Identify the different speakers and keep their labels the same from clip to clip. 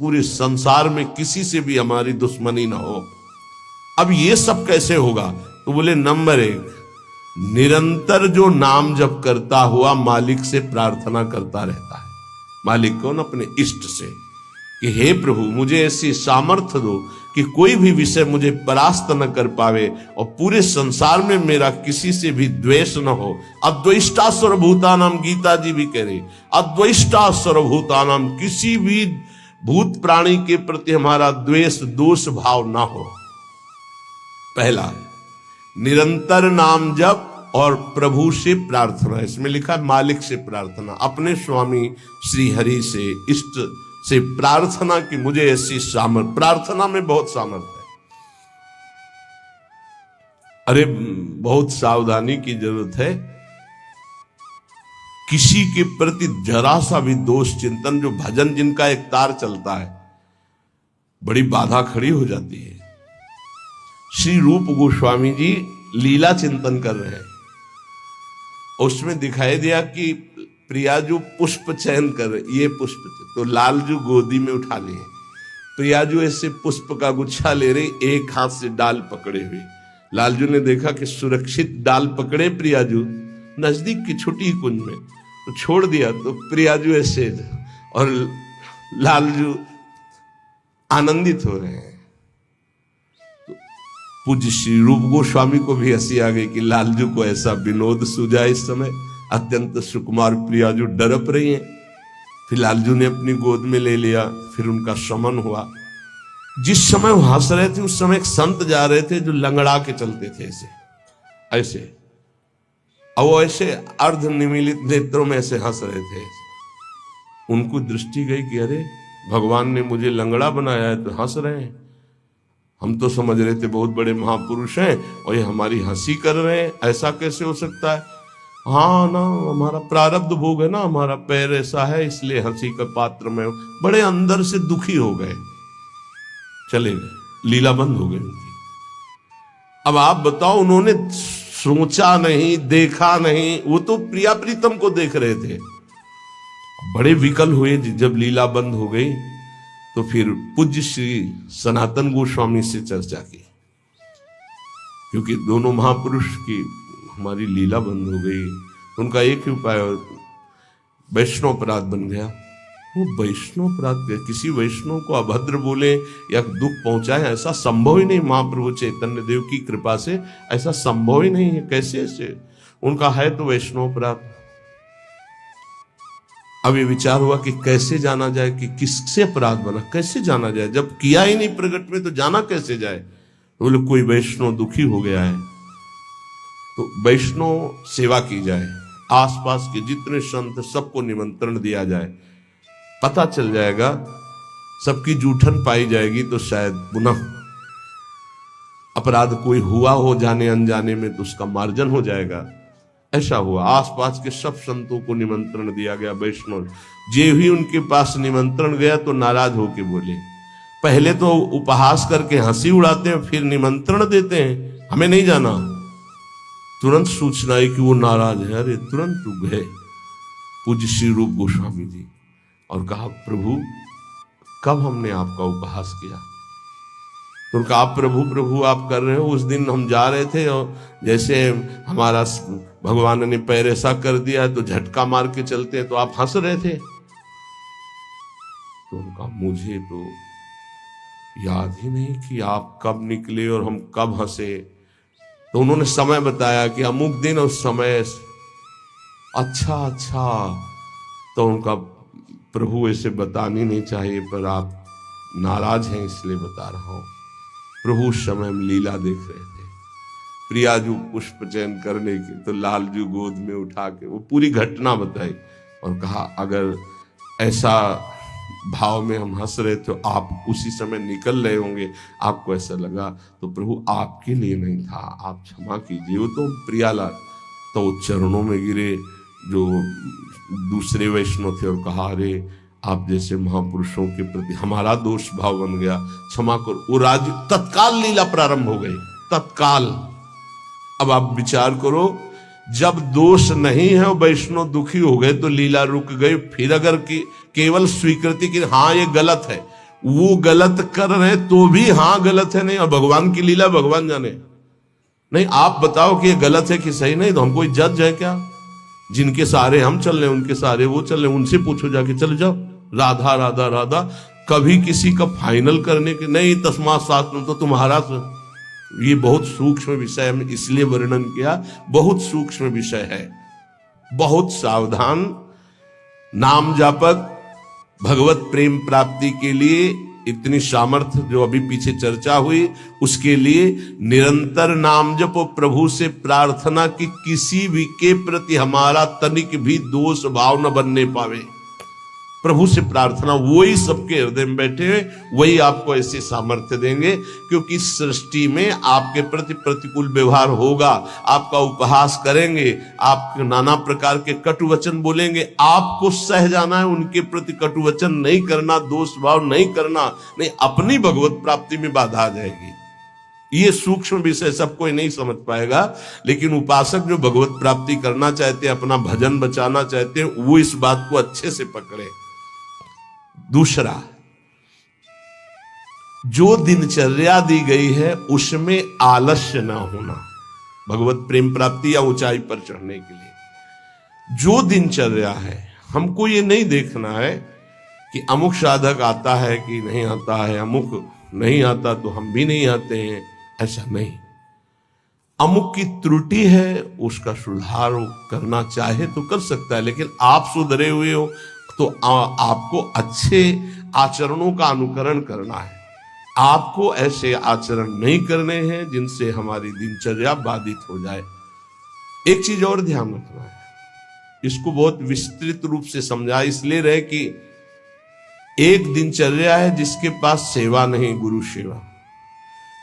Speaker 1: पूरे संसार में किसी से भी हमारी दुश्मनी ना हो। अब ये सब कैसे होगा? तो बोले नंबर 1, निरंतर जो नाम जप करता हुआ मालिक से प्रार्थना करता रहता है। मालिक कौन? अपने इष्ट से, कि हे प्रभु मुझे ऐसी सामर्थ्य दो कि कोई भी विषय मुझे परास्त न कर पावे और पूरे संसार में मेरा किसी से भी द्वेष न हो। अद्वेष्टा सर्वभूतानाम, गीता जी भी कह रही, अद्वेष्टा सर्वभूतानाम, किसी भी भूत प्राणी के प्रति हमारा द्वेष दोष भाव ना हो। पहला निरंतर नाम जप और प्रभु से प्रार्थना। इसमें लिखा है मालिक से प्रार्थना, अपने स्वामी श्री हरि से, इष्ट से प्रार्थना कि मुझे ऐसी सामर्थ्य। प्रार्थना में बहुत सामर्थ्य है। अरे बहुत सावधानी की जरूरत है। किसी के प्रति जरा सा भी दोष चिंतन, जो भजन जिनका एक तार चलता है, बड़ी बाधा खड़ी हो जाती है। श्री रूप गोस्वामी जी लीला चिंतन कर रहे हैं, उसमें दिखाई दिया कि प्रियाजू पुष्प चयन कर रहे, ये पुष्प तो लालजू गोदी में उठा लिए, प्रियाजू ऐसे पुष्प का गुच्छा ले रहे, एक हाथ से डाल पकड़े हुए। लालजू ने देखा कि सुरक्षित डाल पकड़े प्रियाजू नजदीक की छोटी कुंज में, तो छोड़ दिया, तो प्रियाजू ऐसे और लालजू आनंदित हो रहे हैं। तो पूज्य श्री रूप गोस्वामी को भी हंसी आ गई कि लालजू को ऐसा विनोद सूझा। इस समय अत्यंत सुकुमार प्रियाजू डरप रही हैं। फिर लालजू ने अपनी गोद में ले लिया, फिर उनका शमन हुआ। जिस समय वो हंस रहे थे उस समय एक संत जा रहे थे जो लंगड़ा के चलते थे, ऐसे ऐसे, और वो ऐसे अर्ध निमीलित नेत्रों में ऐसे हंस रहे थे। उनको दृष्टि गई कि अरे भगवान ने मुझे लंगड़ा बनाया है तो हंस रहे हैं। हम तो समझ रहे थे बहुत बड़े महापुरुष हैं और ये हमारी हंसी कर रहे हैं, ऐसा कैसे हो सकता है? हाँ ना, हमारा प्रारब्ध भोग है ना, हमारा पैर ऐसा है इसलिए हंसी का पात्र में। बड़े अंदर से दुखी हो गए, चले गए, लीला बंद हो गई उनकी। अब आप बताओ, उन्होंने सोचा नहीं, देखा नहीं, वो तो प्रिया प्रीतम को देख रहे थे। बड़े विकल हुए जब लीला बंद हो गई। तो फिर पूज्य श्री सनातन गोस्वामी से चर्चा की, क्योंकि दोनों महापुरुष की हमारी लीला बंद हो गई। उनका एक ही उपाय, वैष्णव अपराध बन गया। वो वैष्णव अपराध, किसी वैष्णव को अभद्र बोले या दुख पहुंचाए, ऐसा संभव ही नहीं। महाप्रभु चैतन्य देव की कृपा से ऐसा संभव ही नहीं है। कैसे ऐसे? उनका है तो वैष्णव अपराध। अब ये विचार हुआ कि कैसे जाना जाए कि किससे अपराध बना, कैसे जाना जाए? जब किया ही नहीं प्रकट में तो जाना कैसे जाए? बोले कोई वैष्णव दुखी हो गया है तो वैष्णव सेवा की जाए, आसपास के जितने संत सबको निमंत्रण दिया जाए, पता चल जाएगा, सबकी जूठन पाई जाएगी तो शायद पुनः अपराध कोई हुआ हो जाने अनजाने में तो उसका मार्जन हो जाएगा। ऐसा हुआ। आसपास के सब संतों को निमंत्रण दिया गया, वैष्णव। जे ही उनके पास निमंत्रण गया तो नाराज होके बोले, पहले तो उपहास करके हंसी उड़ाते हैं, फिर निमंत्रण देते हैं, हमें नहीं जाना। तुरंत सूचना आई कि वो नाराज है। अरे तुरंत गए पूज्य श्री रूप गोस्वामी जी और कहा, प्रभु कब हमने आपका उपहास किया? तो कहा, आप प्रभु प्रभु आप कर रहे हो। उस दिन हम जा रहे थे और जैसे हमारा भगवान ने पैर ऐसा कर दिया तो झटका मार के चलते हैं, तो आप हंस रहे थे। तो उनका मुझे तो याद ही नहीं कि आप कब निकले और हम कब हंसे। तो उन्होंने समय बताया कि अमुक दिन और समय। अच्छा, तो उनका प्रभु ऐसे बतानी नहीं चाहिए, पर आप नाराज हैं इसलिए बता रहा हूं। प्रभु उस समय हम लीला देख रहे थे, प्रियाजू पुष्प चयन करने की, तो लालजू गोद में उठा के वो पूरी घटना बताई और कहा, अगर ऐसा भाव में हम हंस रहे तो आप उसी समय निकल रहे होंगे, आपको ऐसा लगा तो प्रभु आपके लिए नहीं था, आप क्षमा कीजिए। वो तो प्रियालाल तो चरणों में गिरे जो दूसरे वैष्णव थे और कहा, अरे आप जैसे महापुरुषों के प्रति हमारा दोष भाव बन गया, क्षमा करो। वो राज तत्काल लीला प्रारंभ हो गई, तत्काल। अब आप विचार करो, जब दोष नहीं है वैष्णव दुखी हो गए तो लीला रुक गई। फिर अगर केवल स्वीकृति की हाँ ये गलत है, वो गलत कर रहे तो भी हाँ गलत है, नहीं, और भगवान की लीला भगवान जाने। नहीं, आप बताओ कि ये गलत है कि सही, नहीं तो हम कोई जज है क्या? जिनके सहारे हम चल रहे हैं उनके सहारे वो चल रहे हैं, उनसे पूछो जाके, चल जाओ राधा राधा राधा। कभी किसी का फाइनल करने के नहीं, तस्मात् शास्त्रम तो तुम्हारा। ये बहुत सूक्ष्म विषय है, इसलिए वर्णन किया, बहुत सूक्ष्म विषय है, बहुत सावधान। नाम जापक भगवत प्रेम प्राप्ति के लिए इतनी सामर्थ्य जो अभी पीछे चर्चा हुई, उसके लिए निरंतर नाम जपो, प्रभु से प्रार्थना कि किसी भी के प्रति हमारा तनिक भी दोष भाव न बनने पावे। प्रभु से प्रार्थना, वही सबके हृदय में बैठे हुए, वही आपको ऐसे सामर्थ्य देंगे। क्योंकि सृष्टि में आपके प्रति प्रतिकूल व्यवहार होगा, आपका उपहास करेंगे, आप नाना प्रकार के कटु वचन बोलेंगे, आपको सह जाना है, उनके प्रति कटु वचन नहीं करना, दोष भाव नहीं करना, नहीं अपनी भगवत प्राप्ति में बाधा आ जाएगी। ये सूक्ष्म विषय सब कोई नहीं समझ पाएगा, लेकिन उपासक जो भगवत प्राप्ति करना चाहते हैं, अपना भजन बचाना चाहते हैं, वो इस बात को अच्छे से पकड़े। दूसरा, जो दिनचर्या दी गई है उसमें आलस्य ना होना, भगवत प्रेम प्राप्ति या ऊंचाई पर चढ़ने के लिए जो दिनचर्या है, हमको ये नहीं देखना है कि अमुक साधक आता है कि नहीं आता है, अमुक नहीं आता तो हम भी नहीं आते हैं, ऐसा नहीं। अमुक की त्रुटि है, उसका सुधार करना चाहे तो कर सकता है, लेकिन आप सुधरे हुए हो तो आपको अच्छे आचरणों का अनुकरण करना है। आपको ऐसे आचरण नहीं करने हैं जिनसे हमारी दिनचर्या बाधित हो जाए। एक चीज और ध्यान रखना है, इसको बहुत विस्तृत रूप से समझा इसलिए रहे कि एक दिनचर्या है जिसके पास सेवा नहीं, गुरु सेवा,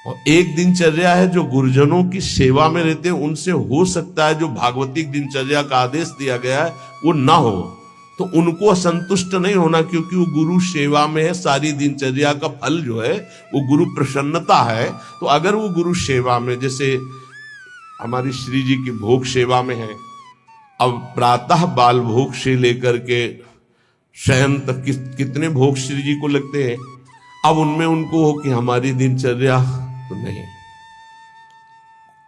Speaker 1: और एक दिनचर्या है जो गुरुजनों की सेवा में रहते हैं, उनसे हो सकता है जो भागवतिक दिनचर्या का आदेश दिया गया है वो ना हो, तो उनको असंतुष्ट नहीं होना, क्योंकि वो गुरु सेवा में है। सारी दिनचर्या का फल जो है वो गुरु प्रसन्नता है। तो अगर वो गुरु सेवा में, जैसे हमारी श्री जी की भोग सेवा में है, अब प्रातः बाल भोग से लेकर के शयन तक कितने भोग श्री जी को लगते हैं, अब उनमें उनको हो कि हमारी दिनचर्या तो नहीं।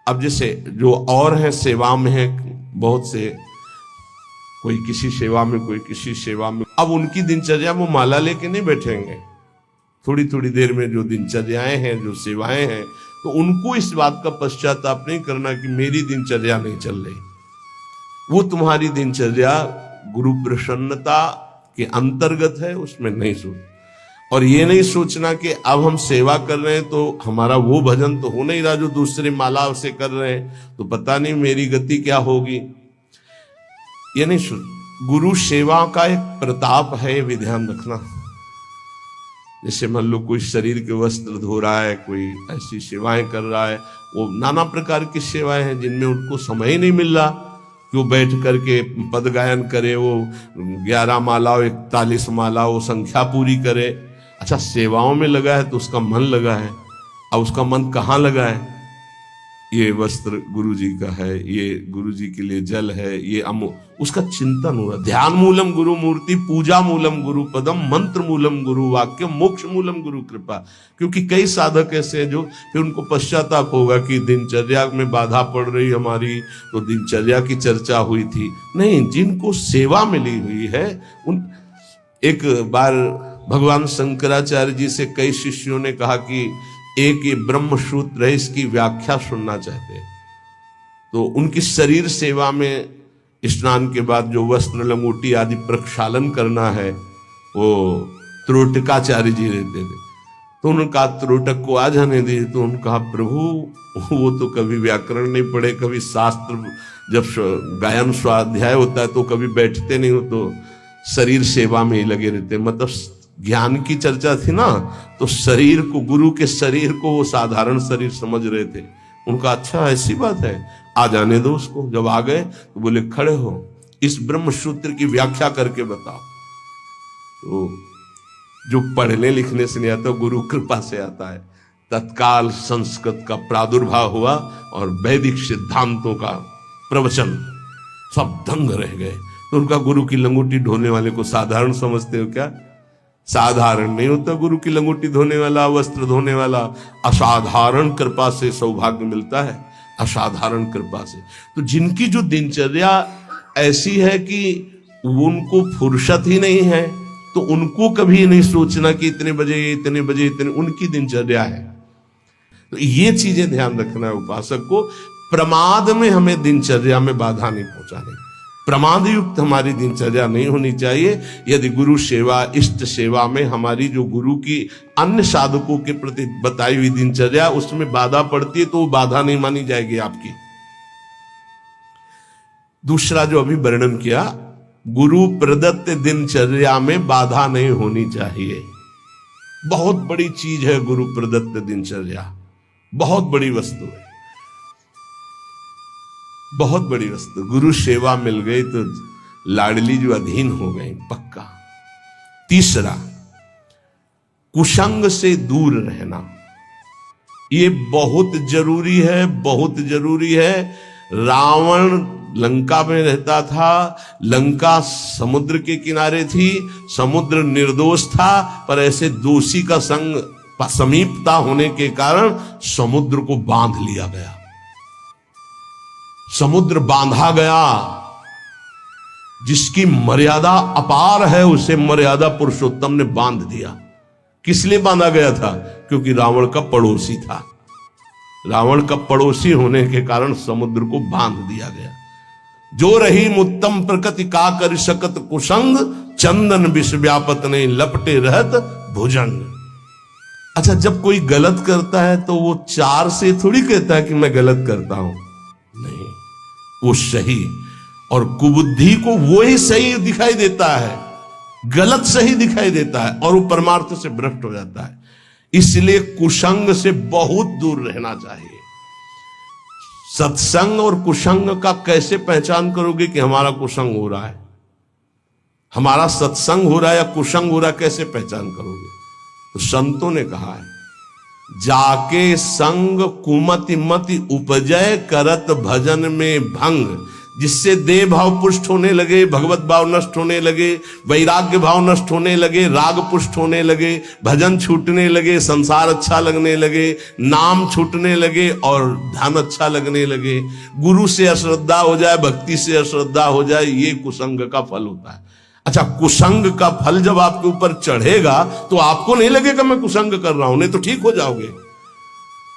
Speaker 1: अब जैसे जो और हैं सेवा में है, बहुत से, कोई किसी सेवा में, कोई किसी सेवा में, अब उनकी दिनचर्या वो माला लेके नहीं बैठेंगे। थोड़ी थोड़ी देर में जो दिनचर्याएं हैं, जो सेवाएं हैं, तो उनको इस बात का पश्चाताप नहीं करना कि मेरी दिनचर्या नहीं चल रही। वो तुम्हारी दिनचर्या गुरु प्रसन्नता के अंतर्गत है, उसमें नहीं सोच, और ये नहीं सोचना कि अब हम सेवा कर रहे हैं तो हमारा वो भजन तो हो नहीं रहा जो दूसरे माला से कर रहे हैं, तो पता नहीं मेरी गति क्या होगी। ये नहीं सोच। गुरु सेवा का एक प्रताप है, ये भी ध्यान रखना। जैसे मान लो कोई शरीर के वस्त्र धो रहा है, कोई ऐसी सेवाएं कर रहा है, वो नाना प्रकार की सेवाएं हैं जिनमें उनको समय ही नहीं मिल रहा कि वो बैठ करके पद गायन करे, वो 11 माला 41 माला वो संख्या पूरी करे। अच्छा, सेवाओं में लगा है तो उसका मन लगा है, अब उसका मन कहाँ लगा है? ये वस्त्र गुरु जी का है, ये गुरु जी के लिए जल है, ये उसका चिंतन हो रहा। ध्यान मूलम गुरु मूर्ति, पूजा मूलम गुरु पदम, मंत्र मूलम गुरु वाक्य, मोक्ष मूलम गुरु कृपा। क्योंकि कई साधक ऐसे हैं जो फिर उनको पश्चाताप होगा कि दिनचर्या में बाधा पड़ रही हमारी, तो दिनचर्या की चर्चा हुई थी। नहीं, जिनको सेवा मिली हुई है उन, एक बार भगवान शंकराचार्य जी से कई शिष्यों ने कहा कि एक ये ब्रह्म सूत्र है, इसकी व्याख्या सुनना चाहते हैं। तो उनकी शरीर सेवा में स्नान के बाद जो वस्त्र लंगोटी आदि प्रक्षालन करना है, वो त्रोटकाचार्य जी रहते थे। तो उन्होंने कहा त्रोटक को आ जाने दी। तो उन्होंने कहा प्रभु वो तो कभी व्याकरण नहीं पढ़े, कभी शास्त्र, जब गायन स्वाध्याय होता है तो कभी बैठते नहीं हो, तो शरीर सेवा में ही लगे रहते। मतलब ज्ञान की चर्चा थी ना, तो शरीर को, गुरु के शरीर को वो साधारण शरीर समझ रहे थे। उनका अच्छा ऐसी बात है, आ जाने दो उसको। जब आ गए तो बोले खड़े हो, इस ब्रह्म सूत्र की व्याख्या करके बताओ। तो जो पढ़ने लिखने से नहीं आता, गुरु कृपा से आता है। तत्काल संस्कृत का प्रादुर्भाव हुआ और वैदिक सिद्धांतों का प्रवचन, सब दंग रह गए। तो उनका गुरु की लंगोटी ढोने वाले को साधारण समझते हो क्या? साधारण नहीं होता गुरु की लंगोटी धोने वाला, वस्त्र धोने वाला। असाधारण कृपा से सौभाग्य मिलता है, असाधारण कृपा से। तो जिनकी जो दिनचर्या ऐसी है कि उनको फुर्सत ही नहीं है, तो उनको कभी नहीं सोचना कि इतने बजे इतने बजे इतने, उनकी दिनचर्या है। तो ये चीजें ध्यान रखना है उपासक को। प्रमाद में हमें दिनचर्या में बाधा नहीं पहुंचानी, प्रमाद युक्त हमारी दिनचर्या नहीं होनी चाहिए। यदि गुरु सेवा, इष्ट सेवा में हमारी जो गुरु की अन्य साधकों के प्रति बताई हुई दिनचर्या उसमें बाधा पड़ती है, तो वो बाधा नहीं मानी जाएगी आपकी। दूसरा जो अभी वर्णन किया, गुरु प्रदत्त दिनचर्या में बाधा नहीं होनी चाहिए। बहुत बड़ी चीज है गुरु प्रदत्त दिनचर्या, बहुत बड़ी वस्तु है, बहुत बड़ी वस्तु। गुरु सेवा मिल गई तो लाडली जो अधीन हो गई पक्का। तीसरा, कुसंग से दूर रहना, ये बहुत जरूरी है, बहुत जरूरी है। रावण लंका में रहता था, लंका समुद्र के किनारे थी, समुद्र निर्दोष था, पर ऐसे दोषी का संग समीपता होने के कारण समुद्र को बांध लिया गया, समुद्र बांधा गया। जिसकी मर्यादा अपार है उसे मर्यादा पुरुषोत्तम ने बांध दिया। किस लिए बांधा गया था? क्योंकि रावण का पड़ोसी था, रावण का पड़ोसी होने के कारण समुद्र को बांध दिया गया। जो रही मुत्तम प्रकृति का कर सकत कुसंग, चंदन विष व्यापत ने लपटे रहत भुजंग। अच्छा, जब कोई गलत करता है तो वो चार से थोड़ी कहता है कि मैं गलत करता हूं, नहीं, वो सही और कुबुद्धि को वो ही सही दिखाई देता है, गलत सही दिखाई देता है और वो परमार्थ से भ्रष्ट हो जाता है। इसलिए कुसंग से बहुत दूर रहना चाहिए। सत्संग और कुसंग का कैसे पहचान करोगे कि हमारा कुसंग हो रहा है, हमारा सत्संग हो रहा है या कुसंग हो रहा है, कैसे पहचान करोगे? तो संतों ने कहा है, जाके संग कुमति मति उपजय करत भजन में भंग, जिससे देह भाव पुष्ट होने लगे, भगवत भाव नष्ट होने लगे, वैराग्य भाव नष्ट होने लगे, राग पुष्ट होने लगे, भजन छूटने लगे, संसार अच्छा लगने लगे, नाम छूटने लगे और ध्यान अच्छा लगने लगे, गुरु से अश्रद्धा हो जाए, भक्ति से अश्रद्धा हो जाए, ये कुसंग का फल होता है। अच्छा, कुसंग का फल जब आपके ऊपर चढ़ेगा तो आपको नहीं लगेगा मैं कुसंग कर रहा हूं, नहीं तो ठीक हो जाओगे।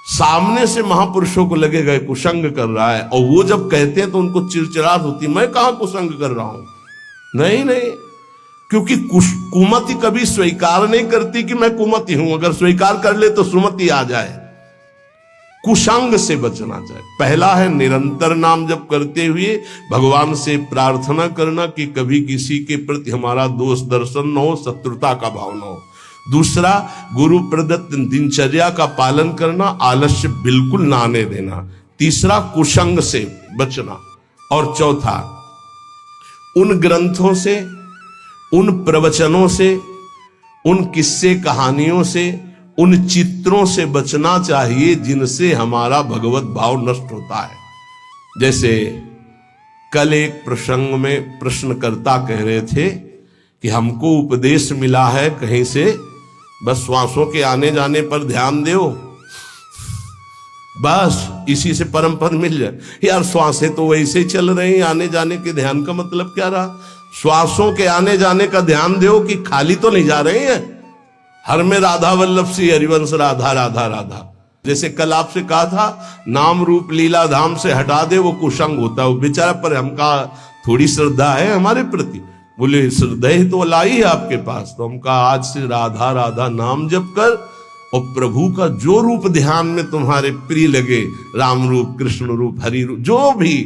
Speaker 1: सामने से महापुरुषों को लगेगा कुसंग कर रहा है, और वो जब कहते हैं तो उनको चिड़चिड़ाहट होती, मैं कहां कुसंग कर रहा हूं। नहीं नहीं, क्योंकि कुमति कभी स्वीकार नहीं करती कि मैं कुमति हूं, अगर स्वीकार कर ले तो सुमति आ जाए। कुसंग से बचना चाहिए। पहला है निरंतर नाम जप करते हुए भगवान से प्रार्थना करना कि कभी किसी के प्रति हमारा दोष दर्शन न हो, शत्रुता का भाव न हो। दूसरा, गुरु प्रदत्त दिनचर्या का पालन करना, आलस्य बिल्कुल ना आने देना। तीसरा, कुसंग से बचना। और चौथा, उन ग्रंथों से, उन प्रवचनों से, उन किस्से कहानियों से, उन चित्रों से बचना चाहिए जिनसे हमारा भगवत भाव नष्ट होता है। जैसे कल एक प्रसंग में प्रश्नकर्ता कह रहे थे कि हमको उपदेश मिला है कहीं से, बस श्वासों के आने जाने पर ध्यान दो, बस इसी से परम पद मिल जाए। यार, श्वासें तो वैसे ही चल रही हैं, आने जाने के ध्यान का मतलब क्या रहा? श्वासों के आने जाने का ध्यान दो कि खाली तो नहीं जा रहे हैं। हर में राधा वल्लभ सी हरिवंश, राधा राधा राधा। जैसे कल आपसे कहा था, नाम रूप लीला धाम से हटा दे वो कुसंग होता है। वो बेचारा, पर हमका थोड़ी श्रद्धा है हमारे प्रति। बोले श्रद्धा ही तो लाई है आपके पास, तो हमका आज से राधा राधा नाम जप कर, और प्रभु का जो रूप ध्यान में तुम्हारे प्रिय लगे, राम रूप, कृष्ण रूप, हरि रूप, जो भी,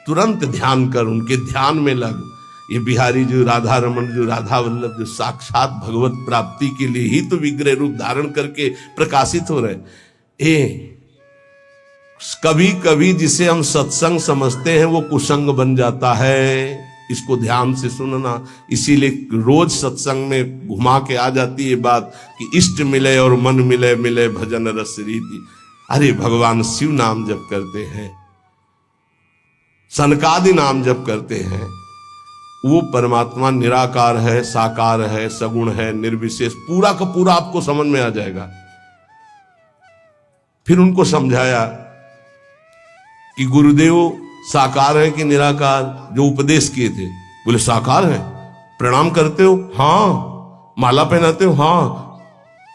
Speaker 1: तुरंत ध्यान कर, उनके ध्यान में लग। ये बिहारी जो राधा रमन, जो राधा वल्लभ, जो साक्षात भगवत प्राप्ति के लिए ही तो विग्रह रूप धारण करके प्रकाशित हो रहे। कभी कभी जिसे हम सत्संग समझते हैं वो कुसंग बन जाता है। इसको ध्यान से सुनना। इसीलिए रोज सत्संग में घुमा के आ जाती है बात कि इष्ट मिले और मन मिले, मिले भजन रस रीति। अरे भगवान शिव नाम जप करते हैं, सनकादि नाम जप करते हैं, वो परमात्मा निराकार है, साकार है, सगुण है, निर्विशेष, पूरा का पूरा आपको समझ में आ जाएगा। फिर उनको समझाया कि गुरुदेव साकार है कि निराकार, जो उपदेश किए थे। बोले साकार है। प्रणाम करते हो? हाँ। माला पहनाते हो? हाँ।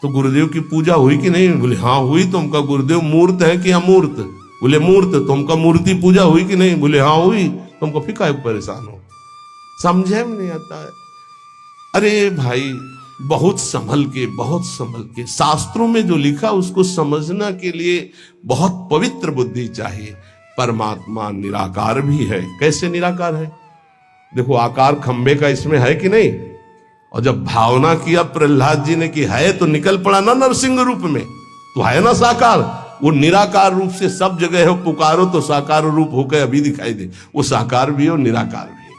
Speaker 1: तो गुरुदेव की पूजा हुई कि नहीं? बोले हाँ हुई। तो उनका गुरुदेव मूर्त है कि अमूर्त? बोले मूर्त। तो उनका मूर्ति पूजा हुई कि नहीं? बोले हाँ हुई। तो हमको फिर काहे परेशान हो? समझे में नहीं आता है। अरे भाई, बहुत संभल के शास्त्रों में जो लिखा उसको समझना के लिए बहुत पवित्र बुद्धि चाहिए। परमात्मा निराकार भी है। कैसे निराकार है? देखो, आकार खंबे का इसमें है कि नहीं? और जब भावना किया प्रहलाद जी ने कि है, तो निकल पड़ा ना नरसिंह रूप में, तो है ना साकार। वो निराकार रूप से सब जगह है, पुकारो तो साकार रूप होकर अभी दिखाई दे। वो साकार भी है और निराकार भी है।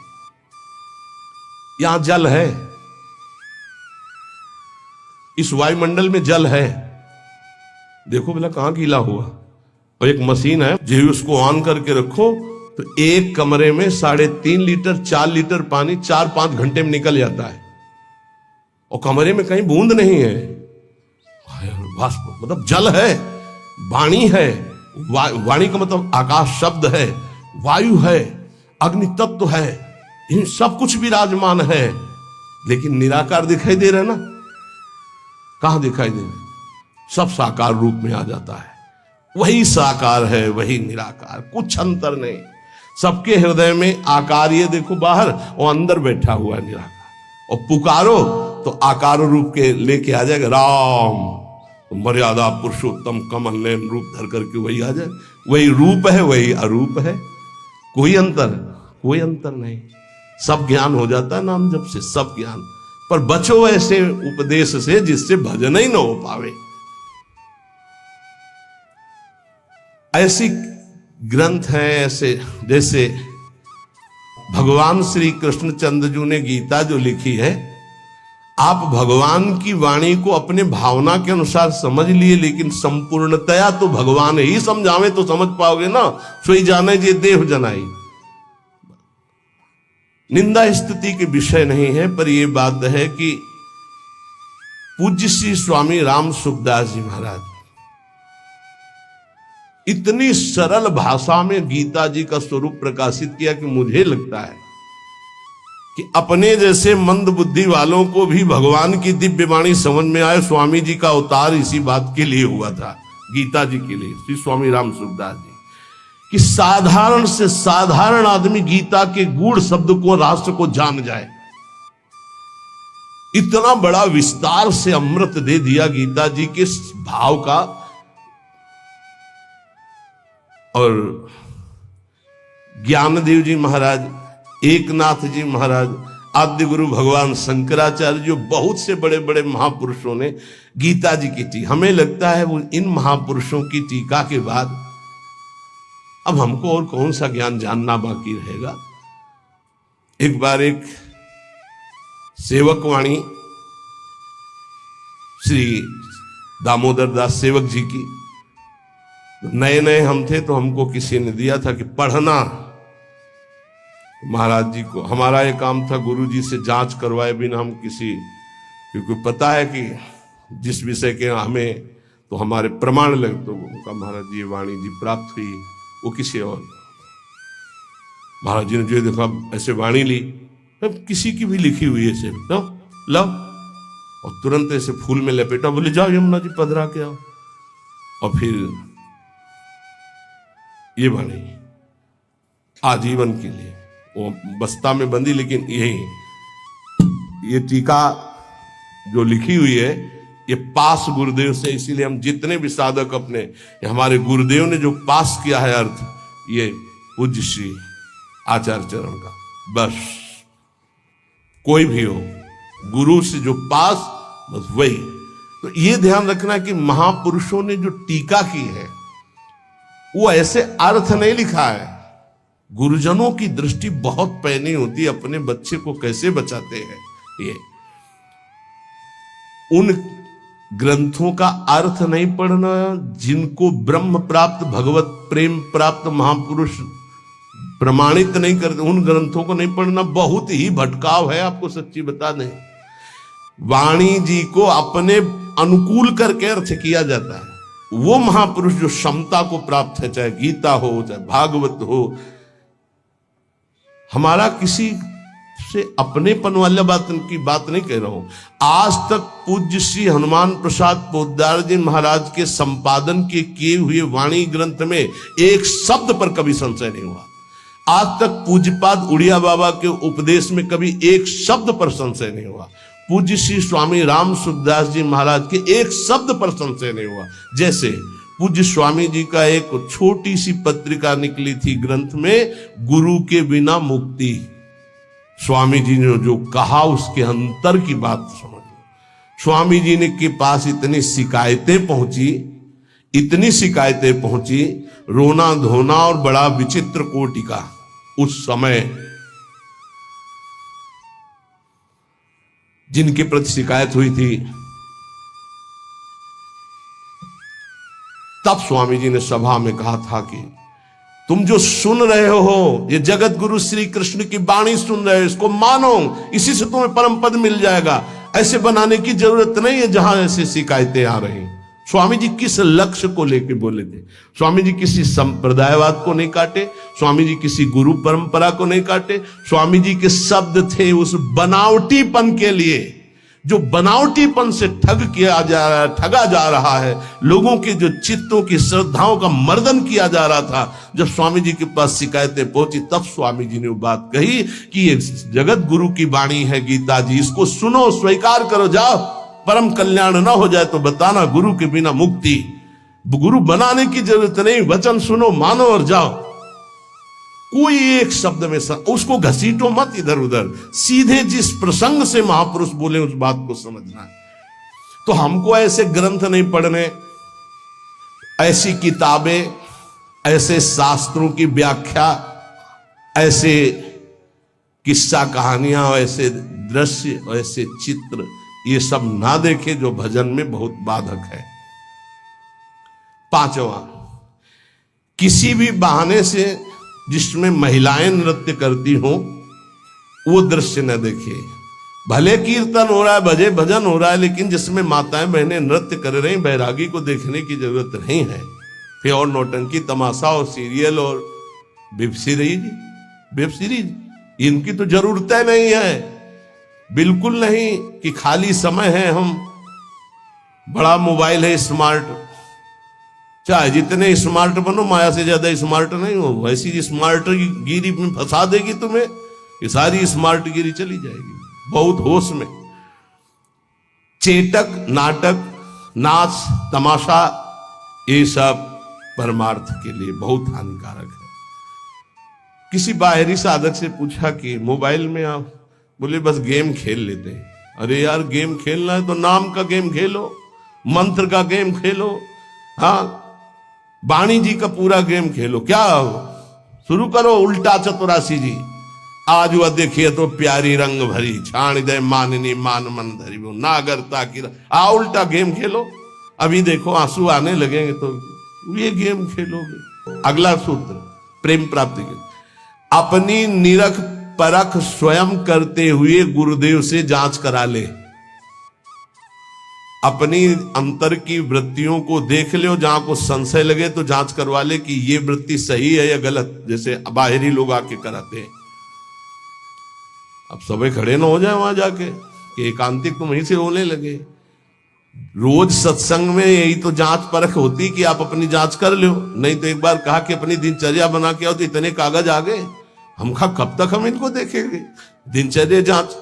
Speaker 1: यहां जल है, इस वायुमंडल में जल है। देखो बोला कहां गीला हुआ। और एक मशीन है, जो उसको ऑन करके रखो तो एक कमरे में 3.5 लीटर 4 लीटर पानी 4-5 घंटे में निकल जाता है। और कमरे में कहीं बूंद नहीं है। मतलब जल है, वाणी है। वाणी का मतलब आकाश शब्द है, वायु है, अग्नि तत्व है, इन सब कुछ विराजमान है। लेकिन निराकार दिखाई दे रहा है ना? कहां दिखाई दे रहा? सब साकार रूप में आ जाता है। वही साकार है, वही निराकार, कुछ अंतर नहीं। सबके हृदय में आकार, ये देखो बाहर, और अंदर बैठा हुआ है निराकार। और पुकारो तो आकार रूप के लेके आ जाएगा। राम, तो मर्यादा पुरुषोत्तम कमल नयन रूप धर करके वही आ जाए। वही रूप है, वही अरूप है। कोई अंतर नहीं। सब ज्ञान हो जाता है नाम जप से, सब ज्ञान। पर बचो ऐसे उपदेश से जिससे भजन ही न हो पावे। ऐसी ग्रंथ हैं ऐसे, जैसे भगवान श्री कृष्णचंद्र जी ने गीता जो लिखी है, आप भगवान की वाणी को अपने भावना के अनुसार समझ लिए, लेकिन संपूर्णतया तो भगवान ही समझावे तो समझ पाओगे ना। सोई जाने जे देव जनाई। निंदा स्तुति के विषय नहीं है, पर यह बात है कि पूज्य श्री स्वामी राम सुखदास जी महाराज इतनी सरल भाषा में गीता जी का स्वरूप प्रकाशित किया कि मुझे लगता है कि अपने जैसे मंद बुद्धि वालों को भी भगवान की दिव्य वाणी समझ में आए। स्वामी जी का अवतार इसी बात के लिए हुआ था, गीता जी के लिए, श्री स्वामी राम सुखदास जी, कि साधारण से साधारण आदमी गीता के गूढ़ शब्द को, राष्ट्र को जान जाए। इतना बड़ा विस्तार से अमृत दे दिया गीता जी के भाव का। और ज्ञानदेव जी महाराज, एकनाथ जी महाराज, आद्य गुरु भगवान शंकराचार्य, जो बहुत से बड़े बड़े महापुरुषों ने गीता जी की टीका, हमें लगता है वो इन महापुरुषों की टीका के बाद अब हमको और कौन सा ज्ञान जानना बाकी रहेगा। एक बार एक सेवकवाणी श्री दामोदर दास सेवक जी की, नए नए हम थे तो हमको किसी ने दिया था कि पढ़ना। महाराज जी को हमारा ये काम था, गुरु जी से जांच करवाए बिना हम किसी, क्योंकि पता है कि जिस विषय के हमें तो हमारे प्रमाण लगे, तो उनका महाराज जी वाणी जी प्राप्त हुई, वो किसी और। महाराज जी ने जो देखा ऐसे वाणी ली, किसी की भी लिखी हुई ऐसे लो, और तुरंत ऐसे फूल में लपेटा, बोले जाओ यमुना जी पधरा के आओ। और फिर ये वाणी आजीवन के लिए वो बस्ता में बंदी, लेकिन ये टीका जो लिखी हुई है ये पास गुरुदेव से, इसीलिए हम जितने भी साधक अपने, हमारे गुरुदेव ने जो पास किया है अर्थ, ये पूज्य श्री आचार्य चरण का। बस कोई भी हो, गुरु से जो पास, बस वही। तो ये ध्यान रखना कि महापुरुषों ने जो टीका की है वो ऐसे अर्थ नहीं लिखा है। गुरुजनों की दृष्टि बहुत पैनी होती है, अपने बच्चे को कैसे बचाते हैं। ये उन ग्रंथों का अर्थ नहीं पढ़ना जिनको ब्रह्म प्राप्त, भगवत प्रेम प्राप्त महापुरुष प्रमाणित नहीं करते, उन ग्रंथों को नहीं पढ़ना बहुत ही भटकाव है। आपको सच्ची बता दें, वाणी जी को अपने अनुकूल करके अर्थ किया जाता है। वो महापुरुष जो क्षमता को प्राप्त है, चाहे गीता हो चाहे भागवत हो, हमारा किसी से अपनेपन वाला बात की बात नहीं कह रहा हूं। आज तक पूज्य श्री हनुमान प्रसाद पोद्दार जी महाराज के संपादन के किए हुए वाणी ग्रंथ में एक शब्द पर कभी संशय नहीं हुआ। आज तक पूज्यपाद उड़िया बाबा के उपदेश में कभी एक शब्द पर संशय नहीं हुआ। पूज्य श्री स्वामी राम सुखदास जी महाराज के एक शब्द पर संशय नहीं हुआ। जैसे पूज्य स्वामी जी का एक छोटी सी पत्रिका निकली थी ग्रंथ में, गुरु के बिना मुक्ति। स्वामी जी ने जो कहा उसके अंतर की बात समझ लो। स्वामी जी ने के पास इतनी शिकायतें पहुंची, रोना धोना और बड़ा विचित्र कोटि का। उस समय जिनके प्रति शिकायत हुई थी, तब स्वामी जी ने सभा में कहा था कि तुम जो सुन रहे हो, ये जगत गुरु श्री कृष्ण की वाणी सुन रहे हो, इसको मानो, इसी से तुम्हें परम पद मिल जाएगा। ऐसे बनाने की जरूरत नहीं है जहां ऐसी शिकायतें आ रही। स्वामी जी किस लक्ष्य को लेकर बोले थे? स्वामी जी किसी संप्रदायवाद को नहीं काटे, स्वामी जी किसी गुरु परंपरा को नहीं काटे। स्वामी जी के शब्द थे उस बनावटीपन के लिए, जो बनावटीपन से ठगा जा रहा है, लोगों के जो चित्तों की श्रद्धाओं का मर्दन किया जा रहा था। जब स्वामी जी के पास शिकायतें पहुंची, तब स्वामी जी ने वो बात कही कि ये जगत गुरु की वाणी है गीता जी, इसको सुनो, स्वीकार करो, जाओ, परम कल्याण ना हो जाए तो बताना, गुरु के बिना मुक्ति। गुरु बनाने की जरूरत नहीं, वचन सुनो, मानो और जाओ। कोई एक शब्द में उसको घसीटो मत इधर उधर, सीधे जिस प्रसंग से महापुरुष बोले उस बात को समझना है। तो हमको ऐसे ग्रंथ नहीं पढ़ने, ऐसी किताबें, ऐसे शास्त्रों की व्याख्या, ऐसे किस्सा कहानियां, ऐसे दृश्य, ऐसे चित्र, ये सब ना देखे जो भजन में बहुत बाधक है। पांचवा, किसी भी बहाने से जिसमें महिलाएं नृत्य करती हो वो दृश्य न देखिए। भले कीर्तन हो रहा है, भजे भजन हो रहा है, लेकिन जिसमें माताएं बहनें नृत्य कर रही, बैरागी को देखने की जरूरत नहीं है। फिर और नौटंकी तमाशा और सीरियल और वेब सीरीज इनकी तो जरूरत नहीं है, बिल्कुल नहीं। कि खाली समय है, हम बड़ा मोबाइल है स्मार्ट, चाहे जितने स्मार्ट बनो, माया से ज्यादा स्मार्ट नहीं हो। वैसी स्मार्ट गिरी में फंसा देगी तुम्हें, ये सारी स्मार्ट गिरी चली जाएगी। बहुत होश में। चेटक, नाटक, नाच, तमाशा, ये सब परमार्थ के लिए बहुत हानिकारक है। किसी बाहरी साधक से पूछा कि मोबाइल में आप, बोले बस गेम खेल लेते हैं। अरे यार, गेम खेलना है तो नाम का गेम खेलो, मंत्र का गेम खेलो, हाँ, वाणी जी का पूरा गेम खेलो। क्या शुरू करो उल्टा चतुरासी जी, आज वह देखिए तो प्यारी रंग भरी, छाण दे माननी मान मन धरी, वो नागरता की उल्टा गेम खेलो। अभी देखो आंसू आने लगेंगे तो ये गेम खेलोगे। अगला सूत्र, प्रेम प्राप्ति के, अपनी निरख परख स्वयं करते हुए गुरुदेव से जांच करा ले। अपनी अंतर की वृत्तियों को देख ले, जहां को संशय लगे तो जांच करवा ले कि ये वृत्ति सही है या गलत, जैसे बाहरी लोग आके कराते हैं। अब सबे खड़े ना हो जाए वहां जाके कि एकांतिक तुम वहीं से रोने लगे। रोज सत्संग में यही तो जांच परख होती कि आप अपनी जांच कर लो। नहीं तो एक बार कहा कि अपनी दिनचर्या बना के आओ, तो इतने कागज आ गए, हम कब तक हम इनको देखेंगे। दिनचर्या जांच,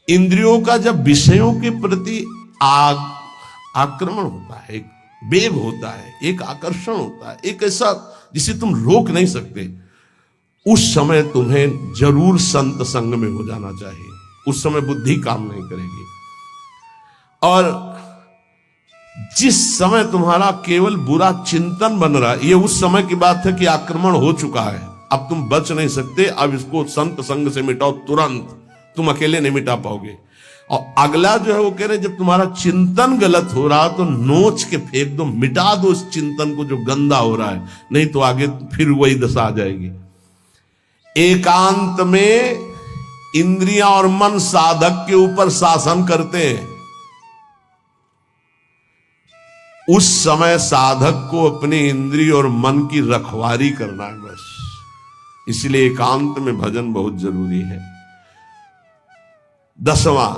Speaker 1: इंद्रियों का जब विषयों के प्रति आक्रमण होता है, एक वेग होता है, एक आकर्षण होता है, एक ऐसा जिसे तुम रोक नहीं सकते, उस समय तुम्हें जरूर संत संग में हो जाना चाहिए। उस समय बुद्धि काम नहीं करेगी। और जिस समय तुम्हारा केवल बुरा चिंतन बन रहा है, ये उस समय की बात है कि आक्रमण हो चुका है, अब तुम बच नहीं सकते। अब इसको संत संग से मिटाओ तुरंत, तुम अकेले नहीं मिटा पाओगे। और अगला जो है वो कह रहे जब तुम्हारा चिंतन गलत हो रहा तो नोच के फेंक दो, मिटा दो उस चिंतन को जो गंदा हो रहा है, नहीं तो आगे फिर वही दशा आ जाएगी। एकांत में इंद्रियां और मन साधक के ऊपर शासन करते हैं, उस समय साधक को अपनी इंद्रिय और मन की रखवारी करना है बस। इसलिए एकांत में भजन बहुत जरूरी है। 10वां,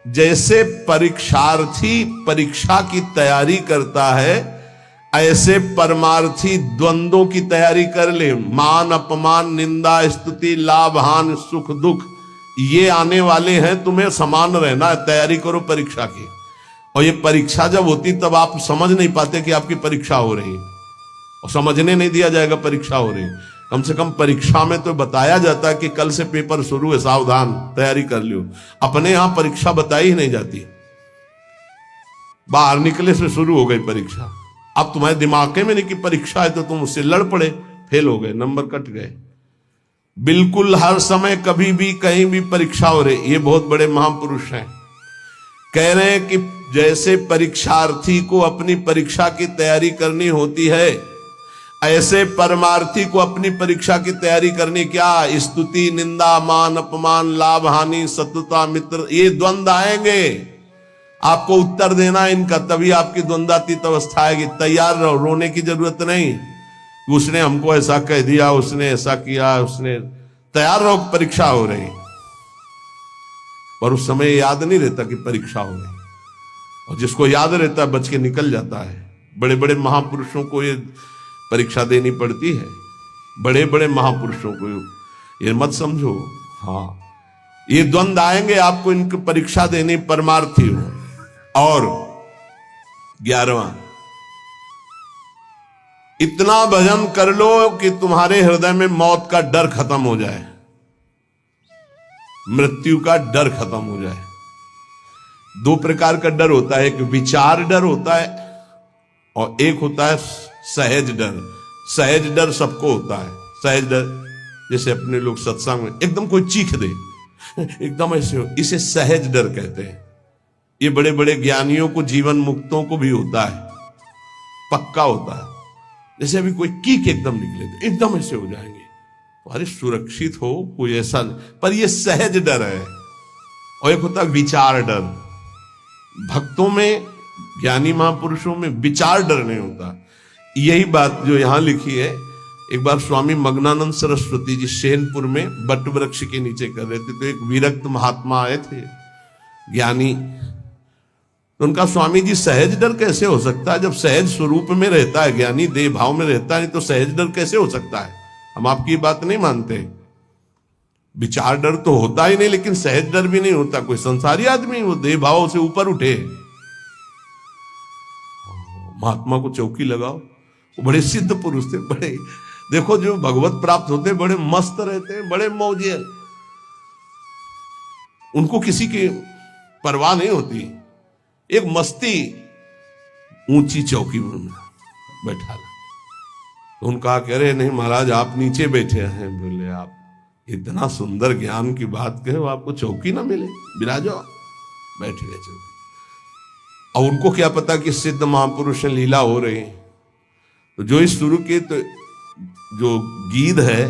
Speaker 1: जैसे परीक्षार्थी परीक्षा की तैयारी करता है, ऐसे परमार्थी द्वंद्वों की तैयारी कर ले। मान अपमान, निंदा स्तुति, लाभ हानि, सुख दुख, ये आने वाले हैं, तुम्हें समान रहना है। तैयारी करो परीक्षा की। और ये परीक्षा जब होती तब आप समझ नहीं पाते कि आपकी परीक्षा हो रही है, और समझने नहीं दिया जाएगा परीक्षा हो रही। कम से कम परीक्षा में तो बताया जाता है कि कल से पेपर शुरू है, सावधान, तैयारी कर लियो। अपने यहां परीक्षा बताई ही नहीं जाती, बाहर निकले से शुरू हो गई परीक्षा। अब तुम्हारे दिमाग में नहीं कि परीक्षा है, तो तुम उससे लड़ पड़े, फेल हो गए, नंबर कट गए। बिल्कुल हर समय कभी भी कहीं भी परीक्षा हो रही। ये बहुत बड़े महापुरुष हैं, कह रहे हैं कि जैसे परीक्षार्थी को अपनी परीक्षा की तैयारी करनी होती है, ऐसे परमार्थी को अपनी परीक्षा की तैयारी करनी। क्या? स्तुति, निंदा, मान अपमान, लाभ हानि, शत्रुता, मित्र, ये द्वंद्व आएंगे, आपको उत्तर देना इनका, तभी आपकी द्वंद्वातीत अवस्था आएगी। तैयार रहो, रोने की जरूरत नहीं। उसने हमको ऐसा कह दिया, उसने ऐसा किया, उसने, तैयार रहो, परीक्षा हो रही। पर उस समय याद नहीं रहता कि परीक्षा हो रही, और जिसको याद रहता है बच के निकल जाता है। बड़े बड़े महापुरुषों को ये परीक्षा देनी पड़ती है, बड़े बड़े महापुरुषों को, ये मत समझो। हाँ, ये द्वंद्व आएंगे, आपको इनकी परीक्षा देनी, परमार्थी हो। और 11वां, इतना भजन कर लो कि तुम्हारे हृदय में मौत का डर खत्म हो जाए, मृत्यु का डर खत्म हो जाए। 2 प्रकार का डर होता है, एक विचार डर होता है और एक होता है सहज डर। सहज डर सबको होता है। सहज डर जैसे अपने लोग सत्संग में एकदम कोई चीख दे, एकदम ऐसे हो, इसे सहज डर कहते हैं। ये बड़े बड़े ज्ञानियों को, जीवन मुक्तों को भी होता है, पक्का होता है। जैसे अभी कोई कीक एकदम निकले तो एकदम ऐसे हो जाएंगे, अरे सुरक्षित हो, कोई ऐसा, पर ये सहज डर है। और एक होता है विचार डर। भक्तों में, ज्ञानी महापुरुषों में विचार डर नहीं होता। यही बात जो यहां लिखी है, एक बार स्वामी मग्नानंद सरस्वती जी सेनपुर में बट वृक्ष के नीचे कर रहे थे, तो एक विरक्त महात्मा आए थे, ज्ञानी। तो उनका, स्वामी जी सहज डर कैसे हो सकता है? जब सहज स्वरूप में रहता है ज्ञानी, देह भाव में रहता है, नहीं तो सहज डर कैसे हो सकता है? हम आपकी बात नहीं मानते। विचार डर तो होता ही नहीं, लेकिन सहज डर भी नहीं होता। कोई संसारी आदमी वो देह भाव से ऊपर उठे। महात्मा को चौकी लगाओ, वो बड़े सिद्ध पुरुष थे, बड़े, देखो जो भगवत प्राप्त होते बड़े मस्त रहते हैं, बड़े मौजे, उनको किसी की परवाह नहीं होती। एक मस्ती, ऊंची चौकी में बैठा ला। तो उनका कह रहे, नहीं महाराज आप नीचे बैठे हैं। बोले, आप इतना सुंदर ज्ञान की बात कहे, आपको चौकी ना मिले, विराजो। बैठ गए चौकी। और उनको क्या पता कि सिद्ध महापुरुष लीला हो रही है। तो जो इस शुरू के, तो जो गीध है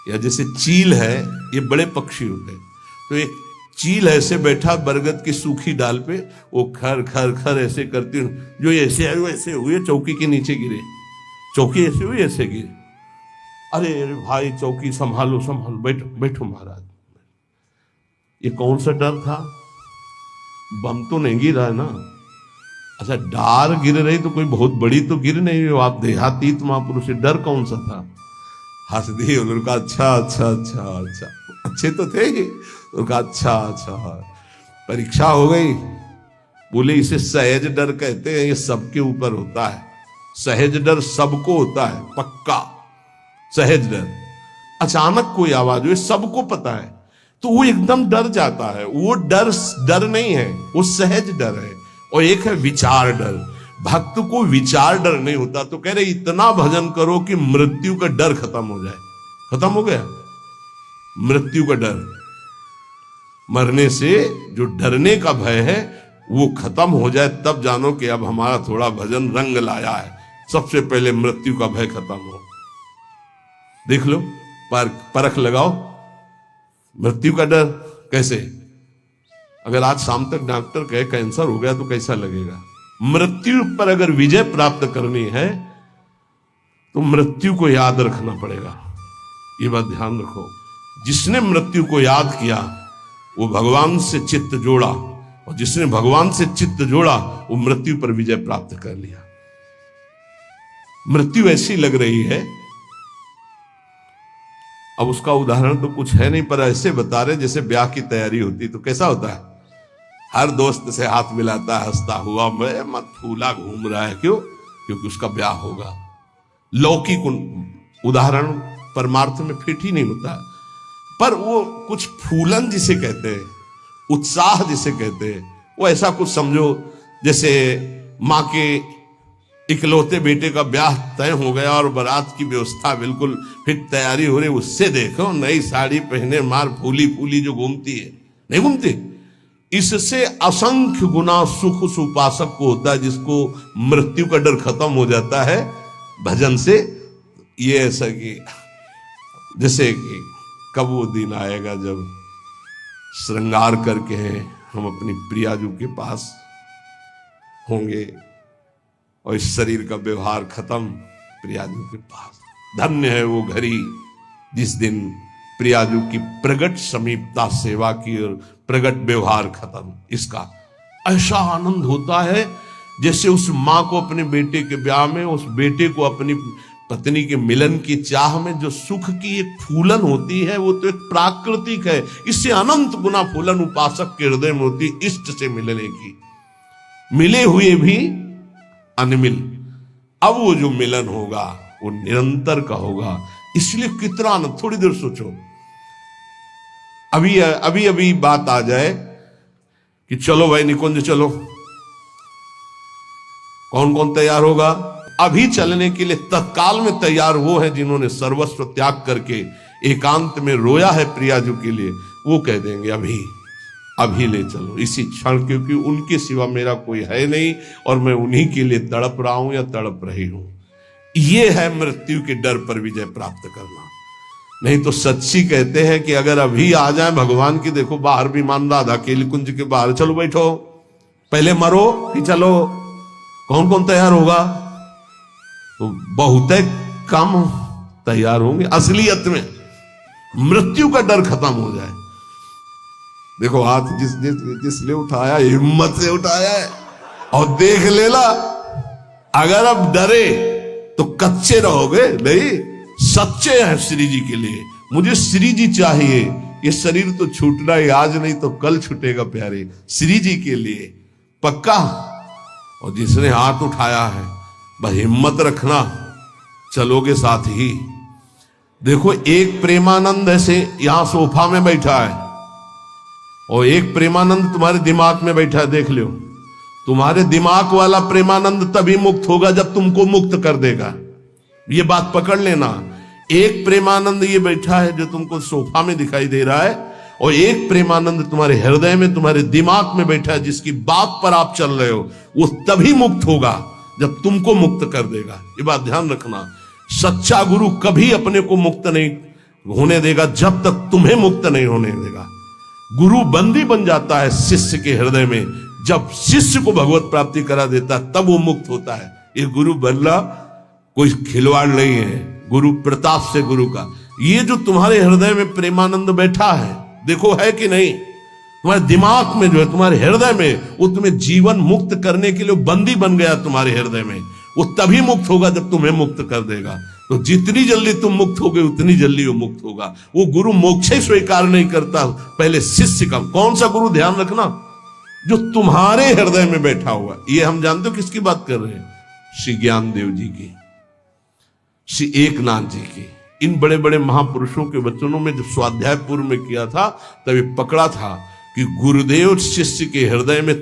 Speaker 1: या जैसे चील है, ये बड़े पक्षी होते हैं। तो एक चील ऐसे बैठा बरगद की सूखी डाल पे, वो खर खर खर ऐसे करती, जो ऐसे आए वो ऐसे हुए, चौकी के नीचे गिरे। चौकी ऐसे हुई, ऐसे गिरे। अरे अरे भाई, चौकी संभालो संभालो, बैठो बैठो महाराज। ये कौन सा डर था? बम तो नहीं गिरा है ना? अच्छा, डार गिर रही तो कोई बहुत बड़ी तो गिर नहीं हो, आप देहातीत महापुरुष, डर कौन सा था? हंस दिए उनका, अच्छा अच्छा अच्छा अच्छा, अच्छे तो थे ही। उनका अच्छा अच्छा, परीक्षा हो गई। बोले, इसे सहज डर कहते हैं, ये सबके ऊपर होता है। सहज डर सबको होता है, पक्का सहज डर। अचानक कोई आवाज हुई, सबको पता है, तो वो एकदम डर जाता है। वो डर नहीं है, वो सहज डर है। और एक है विचार डर। भक्त को विचार डर नहीं होता। तो कह रहे, इतना भजन करो कि मृत्यु का डर खत्म हो जाए। खत्म हो गया मृत्यु का डर, मरने से जो डरने का भय है वो खत्म हो जाए, तब जानो कि अब हमारा थोड़ा भजन रंग लाया है। सबसे पहले मृत्यु का भय खत्म हो। देख लो, परख लगाओ। मृत्यु का डर कैसे? अगर आज शाम तक डॉक्टर कहे कैंसर हो गया तो कैसा लगेगा? मृत्यु पर अगर विजय प्राप्त करनी है तो मृत्यु को याद रखना पड़ेगा। ये बात ध्यान रखो। जिसने मृत्यु को याद किया वो भगवान से चित्त जोड़ा, और जिसने भगवान से चित्त जोड़ा वो मृत्यु पर विजय प्राप्त कर लिया। मृत्यु ऐसी लग रही है, अब उसका उदाहरण तो कुछ है नहीं, पर ऐसे बता रहे जैसे ब्याह की तैयारी होती तो कैसा होता है? हर दोस्त से हाथ मिलाता है, हंसता हुआ, मैं मत फूला घूम रहा है। क्यों? क्योंकि उसका ब्याह होगा। लौकिक उदाहरण परमार्थ में फिट ही नहीं होता, पर वो कुछ फूलन जिसे कहते हैं, उत्साह जिसे कहते हैं, वो ऐसा कुछ समझो जैसे माँ के इकलौते बेटे का ब्याह तय हो गया और बारात की व्यवस्था बिल्कुल फिट तैयारी हो रही। उससे देखो नई साड़ी पहने मार फूली फूली जो घूमती है, नहीं घूमती? इससे असंख्य गुना सुख उस उपासक को होता है जिसको मृत्यु का डर खत्म हो जाता है भजन से। ये ऐसा कि जैसे कि कब वो दिन आएगा जब श्रृंगार करके हम अपनी प्रियाजू के पास होंगे और इस शरीर का व्यवहार खत्म प्रियाजू के पास। धन्य है वो घड़ी जिस दिन प्रियाजू की प्रगट समीपता सेवा की और प्रगट व्यवहार खत्म। इसका ऐसा आनंद होता है जैसे उस माँ को अपने बेटे के ब्याह में, उस बेटे को अपनी पत्नी के मिलन की चाह में जो सुख की एक फूलन होती है वो तो एक प्राकृतिक है। इससे अनंत गुना फूलन उपासक के हृदय में होती इष्ट से मिलने की, मिले हुए भी अनमिल। अब वो जो मिलन होगा वो निरंतर का होगा। इसलिए कितना आनंद। थोड़ी देर सोचो, अभी बात आ जाए कि चलो भाई निकुंज चलो, कौन कौन तैयार होगा? अभी चलने के लिए तत्काल में तैयार वो है जिन्होंने सर्वस्व त्याग करके एकांत में रोया है प्रियाजू के लिए। वो कह देंगे अभी ले चलो इसी क्षण, क्योंकि उनके सिवा मेरा कोई है नहीं और मैं उन्हीं के लिए तड़प रहा हूं या तड़प रही हूं। ये है मृत्यु के डर पर विजय प्राप्त करना। नहीं तो सच्ची कहते हैं कि अगर अभी आ जाए भगवान की, देखो बाहर विमान राधा केली कुंज के बाहर, चलो बैठो पहले मरो कि चलो, कौन कौन तैयार होगा? तो बहुत कम तैयार होंगे। असलियत में मृत्यु का डर खत्म हो जाए। देखो हाथ जिसने उठाया हिम्मत से उठाया है और देख लेला। अगर अब डरे तो कच्चे रहोगे, नहीं सच्चे हैं श्री जी के लिए। मुझे श्री जी चाहिए, ये शरीर तो छूटना ही आज नहीं तो कल छूटेगा प्यारे, श्री जी के लिए पक्का। और जिसने हाथ उठाया है बस हिम्मत रखना, चलोगे साथ ही। देखो एक प्रेमानंद ऐसे यहां सोफा में बैठा है और एक प्रेमानंद तुम्हारे दिमाग में बैठा है। देख लो, तुम्हारे दिमाग वाला प्रेमानंद तभी मुक्त होगा जब तुमको मुक्त कर देगा। ये बात पकड़ लेना। एक प्रेमानंद ये बैठा है जो तुमको सोफा में दिखाई दे रहा है, और एक प्रेमानंद तुम्हारे हृदय में, तुम्हारे दिमाग में बैठा है, जिसकी बात पर आप चल रहे हो। वो तभी मुक्त होगा जब तुमको मुक्त कर देगा। ये बात ध्यान रखना। सच्चा गुरु कभी अपने को मुक्त नहीं होने देगा जब तक तुम्हें मुक्त नहीं होने देगा। गुरु बंदी बन जाता है शिष्य के हृदय में जब शिष्य को भगवत प्राप्ति करा देता है, तब वो मुक्त होता है। ये गुरु बनना कोई खिलवाड़ नहीं है, गुरु प्रताप से गुरु का। ये जो तुम्हारे हृदय में प्रेमानंद बैठा है, देखो है कि नहीं, तुम्हारे दिमाग में जो है, तुम्हारे हृदय में, वो तुम्हें जीवन मुक्त करने के लिए बंदी बन गया तुम्हारे हृदय में। वो तभी मुक्त होगा जब तुम्हें मुक्त कर देगा। तो जितनी जल्दी तुम मुक्त होगे उतनी जल्दी वो मुक्त होगा। वो गुरु मोक्ष स्वीकार नहीं करता, पहले शिष्य का। कौन सा गुरु? ध्यान रखना, जो तुम्हारे हृदय में बैठा हुआ। ये हम जानते हो किसकी बात कर रहे हैं? श्री ज्ञानदेव जी की, श्री एकनाथ जी की। इन बड़े बड़े महापुरुषों के वचनों में जब स्वाध्याय पूर्व में किया था तभी पकड़ा था कि गुरुदेव शिष्य के हृदय में